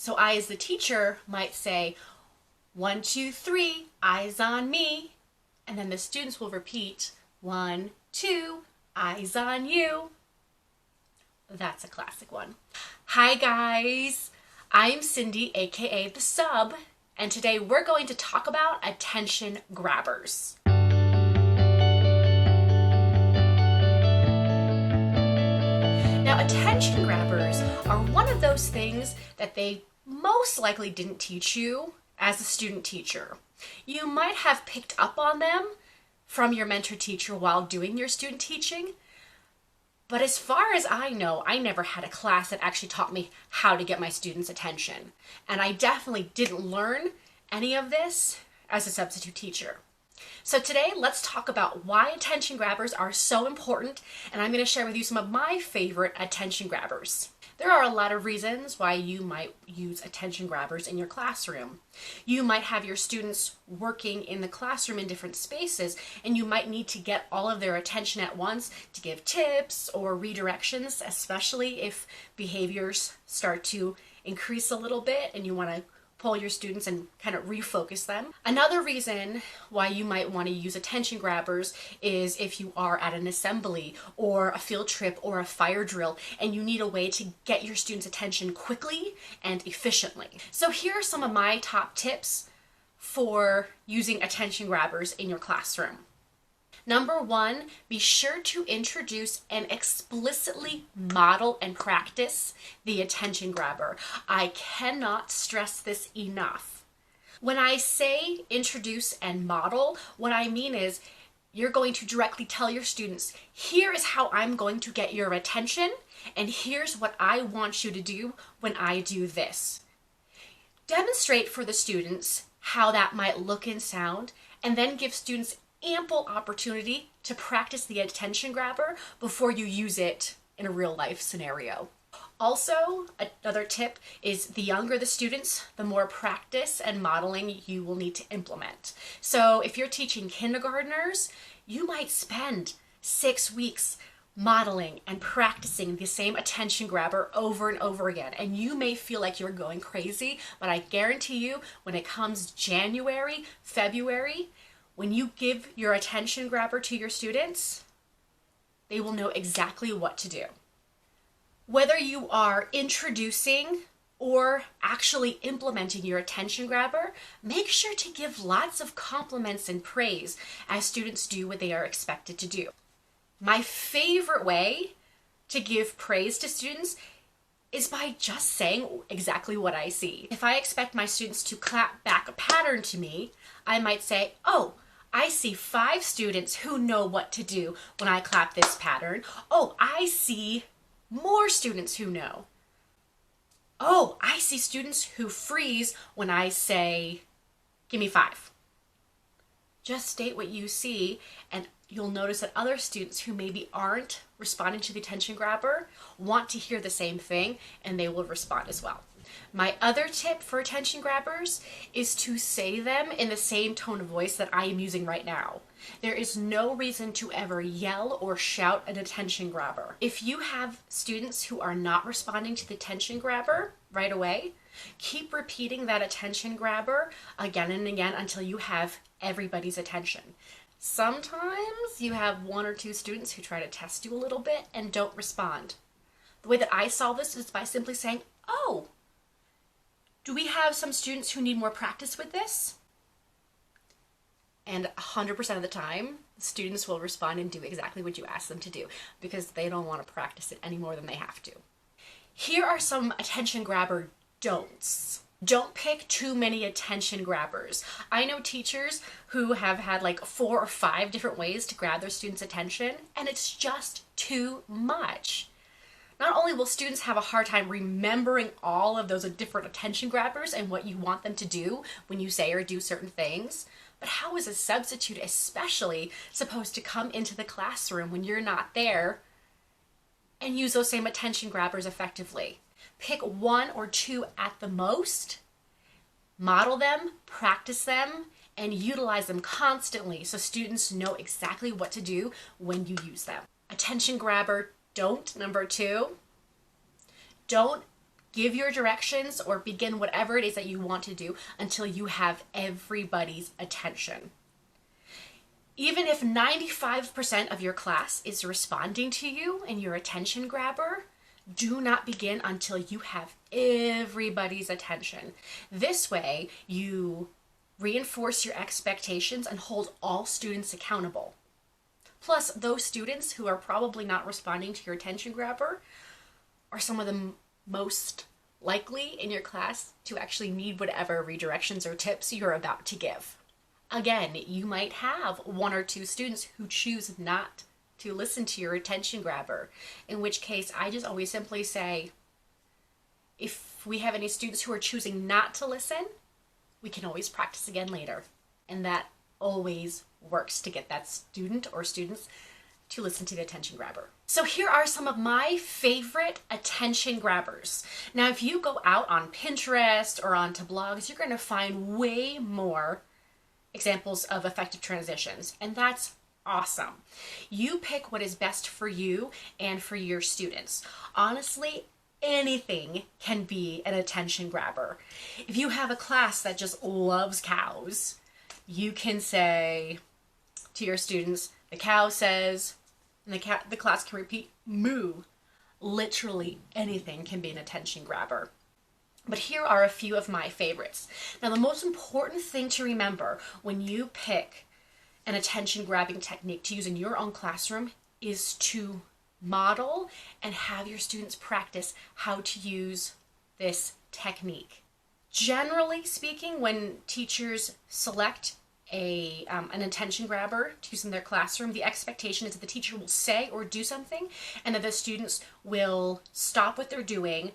So I, as the teacher, might say, 1, 2, 3, eyes on me. And then the students will repeat, 1, 2, eyes on you. That's a classic one. Hi guys, I'm Cindy, aka The Sub, and today we're going to talk about attention grabbers. Now, attention grabbers are one of those things that they most likely didn't teach you as a student teacher. You might have picked up on them from your mentor teacher while doing your student teaching, but as far as I know, I never had a class that actually taught me how to get my students' attention. And I definitely didn't learn any of this as a substitute teacher. So today, let's talk about why attention grabbers are so important, and I'm going to share with you some of my favorite attention grabbers. There are a lot of reasons why you might use attention grabbers in your classroom. You might have your students working in the classroom in different spaces, and you might need to get all of their attention at once to give tips or redirections, especially if behaviors start to increase a little bit and you want to pull your students and kind of refocus them. Another reason why you might want to use attention grabbers is if you are at an assembly or a field trip or a fire drill and you need a way to get your students' attention quickly and efficiently. So here are some of my top tips for using attention grabbers in your classroom. Number 1, be sure to introduce and explicitly model and practice the attention grabber. I cannot stress this enough. When I say introduce and model, what I mean is you're going to directly tell your students, here is how I'm going to get your attention, and here's what I want you to do when I do this. Demonstrate for the students how that might look and sound, and then give students ample opportunity to practice the attention grabber before you use it in a real life scenario. Also, another tip is the younger the students, the more practice and modeling you will need to implement. So if you're teaching kindergartners, you might spend 6 weeks modeling and practicing the same attention grabber over and over again. And you may feel like you're going crazy, but I guarantee you when it comes January, February, when you give your attention grabber to your students, they will know exactly what to do. Whether you are introducing or actually implementing your attention grabber, make sure to give lots of compliments and praise as students do what they are expected to do. My favorite way to give praise to students is by just saying exactly what I see. If I expect my students to clap back a pattern to me, I might say, oh, I see 5 students who know what to do when I clap this pattern. Oh, I see more students who know. Oh, I see students who freeze when I say, give me 5. Just state what you see, and you'll notice that other students who maybe aren't responding to the attention grabber want to hear the same thing, and they will respond as well. My other tip for attention grabbers is to say them in the same tone of voice that I am using right now. There is no reason to ever yell or shout an attention grabber. If you have students who are not responding to the attention grabber right away, keep repeating that attention grabber again and again until you have everybody's attention. Sometimes you have 1 or 2 students who try to test you a little bit and don't respond. The way that I solve this is by simply saying, oh, do we have some students who need more practice with this? And 100% of the time, students will respond and do exactly what you ask them to do because they don't want to practice it any more than they have to. Here are some attention grabber don'ts. Don't pick too many attention grabbers. I know teachers who have had like 4 or 5 different ways to grab their students' attention, and it's just too much. Not only will students have a hard time remembering all of those different attention grabbers and what you want them to do when you say or do certain things, but how is a substitute especially supposed to come into the classroom when you're not there and use those same attention grabbers effectively? Pick 1 or 2 at the most, model them, practice them, and utilize them constantly so students know exactly what to do when you use them. Attention grabber don't, number 2, don't give your directions or begin whatever it is that you want to do until you have everybody's attention. Even if 95% of your class is responding to you and your attention grabber, do not begin until you have everybody's attention. This way, you reinforce your expectations and hold all students accountable. Plus, those students who are probably not responding to your attention grabber are some of the most likely in your class to actually need whatever redirections or tips you're about to give. Again, you might have one or two students who choose not to listen to your attention grabber, in which case I just always simply say, if we have any students who are choosing not to listen, we can always practice again later. And that always works to get that student or students to listen to the attention grabber. So here are some of my favorite attention grabbers. Now, if you go out on Pinterest or onto blogs, you're going to find way more examples of effective transitions, and that's awesome. You pick what is best for you and for your students. Honestly, anything can be an attention grabber. If you have a class that just loves cows, you can say to your students, the cow says, and the class can repeat, moo. Literally anything can be an attention grabber. But here are a few of my favorites. Now, the most important thing to remember when you pick an attention grabbing technique to use in your own classroom is to model and have your students practice how to use this technique. Generally speaking, when teachers select an attention grabber to use in their classroom, the expectation is that the teacher will say or do something and that the students will stop what they're doing,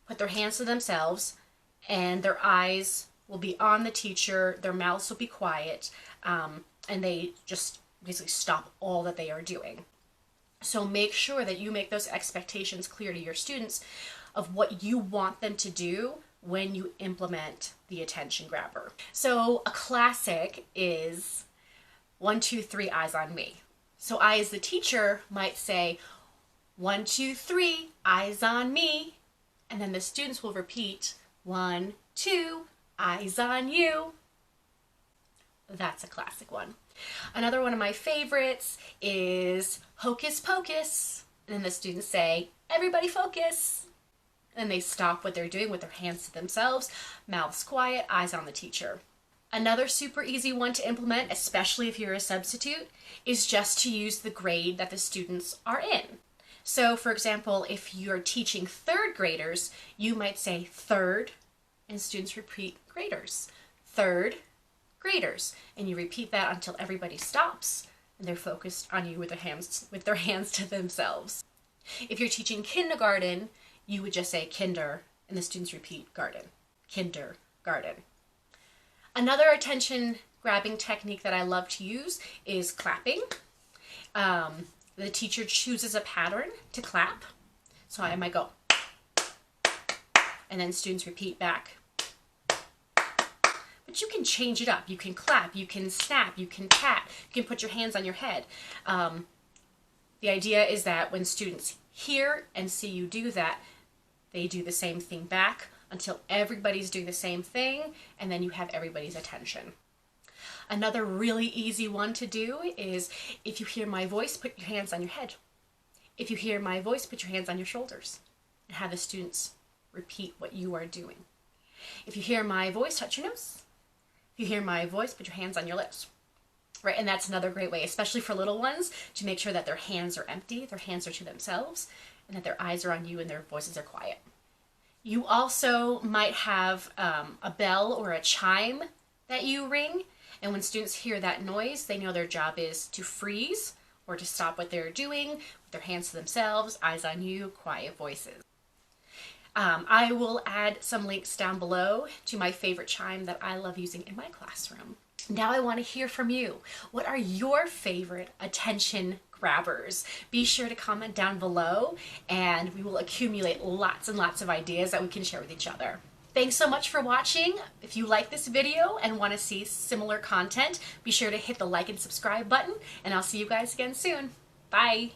put their hands to themselves, and their eyes will be on the teacher, their mouths will be quiet, and they just basically stop all that they are doing. So make sure that you make those expectations clear to your students of what you want them to do when you implement the attention grabber. So a classic is 1, 2, 3, eyes on me. So I, as the teacher, might say 1, 2, 3, eyes on me, and then the students will repeat 1, 2, eyes on you. That's a classic one. Another one of my favorites is hocus pocus. And then the students say, everybody focus. And they stop what they're doing with their hands to themselves, mouths quiet, eyes on the teacher. Another super easy one to implement, especially if you're a substitute, is just to use the grade that the students are in. So, for example, if you're teaching third graders, you might say third, and students repeat graders. Third graders. And you repeat that until everybody stops and they're focused on you with their hands to themselves. If you're teaching kindergarten, you would just say kinder, and the students repeat garden. Kindergarten. Another attention grabbing technique that I love to use is clapping. The teacher chooses a pattern to clap. So I might go, and then students repeat back. But you can change it up. You can clap, you can snap, you can pat, you can put your hands on your head. The idea is that when students hear and see you do that, they do the same thing back until everybody's doing the same thing, and then you have everybody's attention. Another really easy one to do is, if you hear my voice, put your hands on your head. If you hear my voice, put your hands on your shoulders, and have the students repeat what you are doing. If you hear my voice, touch your nose. If you hear my voice, put your hands on your lips. Right, and that's another great way, especially for little ones, to make sure that their hands are empty, their hands are to themselves, and that their eyes are on you and their voices are quiet. You also might have a bell or a chime that you ring, and when students hear that noise, they know their job is to freeze or to stop what they're doing with their hands to themselves, eyes on you, quiet voices. I will add some links down below to my favorite chime that I love using in my classroom. Now I want to hear from you. What are your favorite attention grabbers? Be sure to comment down below, and we will accumulate lots and lots of ideas that we can share with each other. Thanks so much for watching. If you like this video and want to see similar content, be sure to hit the like and subscribe button, and I'll see you guys again soon. Bye!